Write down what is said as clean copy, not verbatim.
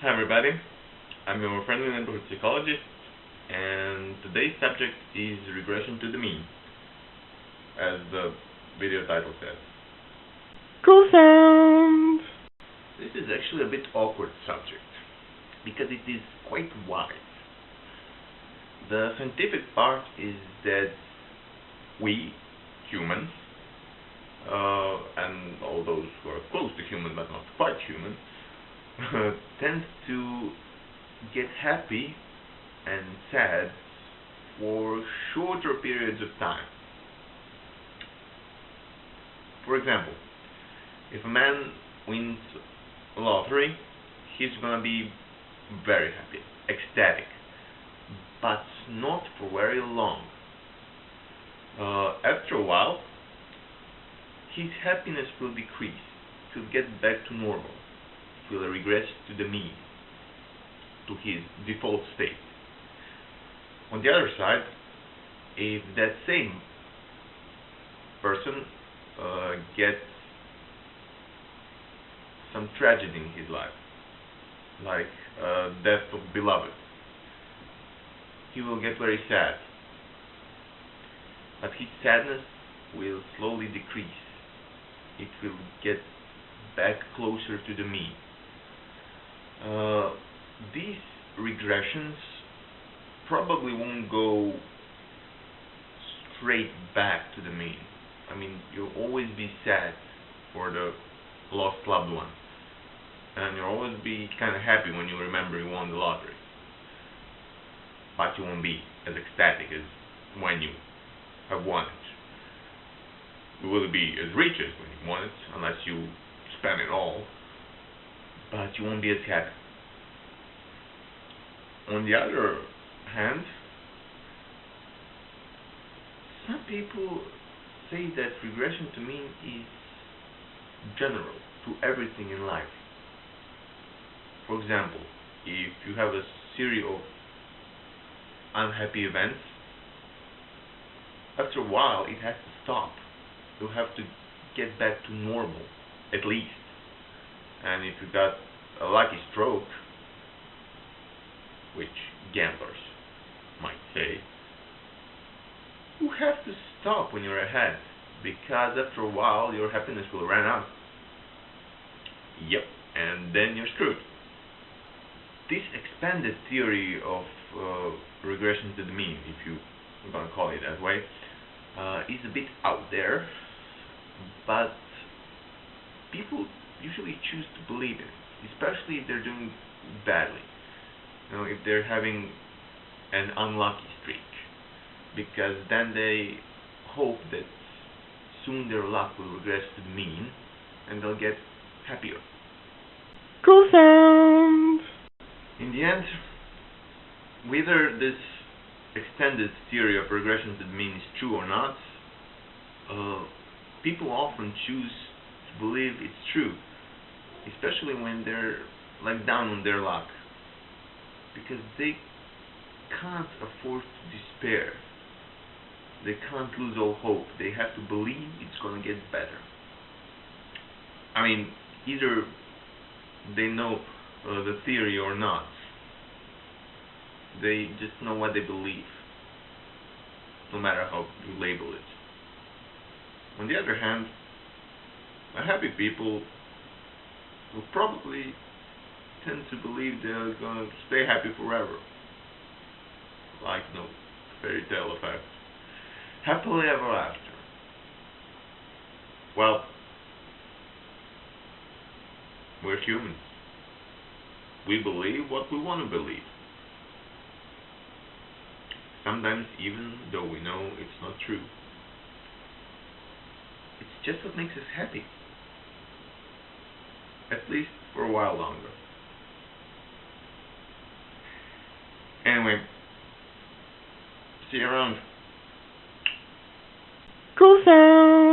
Hi everybody, I'm your friendly neighborhood psychologist, and today's subject is regression to the mean, as the video title says. Cool sound! This is actually a bit awkward subject, because it is quite wide. The scientific part is that we, humans, and all those who are close to human but not quite human, tend to get happy and sad for shorter periods of time. For example, if a man wins a lottery, he's gonna be very happy, ecstatic, but not for very long. After a while, his happiness will decrease, it will get back to normal. Will regress to the mean, to his default state. On the other side, if that same person gets some tragedy in his life, like death of beloved, he will get very sad. But his sadness will slowly decrease. It will get back closer to the mean. These regressions probably won't go straight back to the mean. I mean, you'll always be sad for the lost loved one, and you'll always be kind of happy when you remember you won the lottery, but you won't be as ecstatic as when you have won it. You will be as rich as when you won it, unless you spend it all, but you won't be as happy. On the other hand, some people say that regression to mean is general to everything in life. For example, if you have a series of unhappy events, after a while it has to stop. You have to get back to normal, at least. And if you got a lucky stroke, which gamblers might say, you have to stop when you're ahead, because after a while your happiness will run out. Yep, and then you're screwed. This expanded theory of regression to the mean, if you're going to call it that way, is a bit out there, but people usually choose to believe in it, especially if they're doing badly. If they're having an unlucky streak, because then they hope that soon their luck will regress to the mean and they'll get happier. Cool sound! In the end, whether this extended theory of regression to the mean is true or not, people often choose to believe it's true, especially when they're down on their luck, because they can't afford to despair. They can't lose all hope. They have to believe it's going to get better. I mean, either they know the theory or not. They just know what they believe, no matter how you label it. On the other hand, happy people will probably tend to believe they're gonna stay happy forever, like no fairy tale effect, happily ever after. Well, we're humans. We believe what we want to believe, sometimes even though we know it's not true. It's just what makes us happy, at least for a while longer. Anyway, see you around. Cool sound!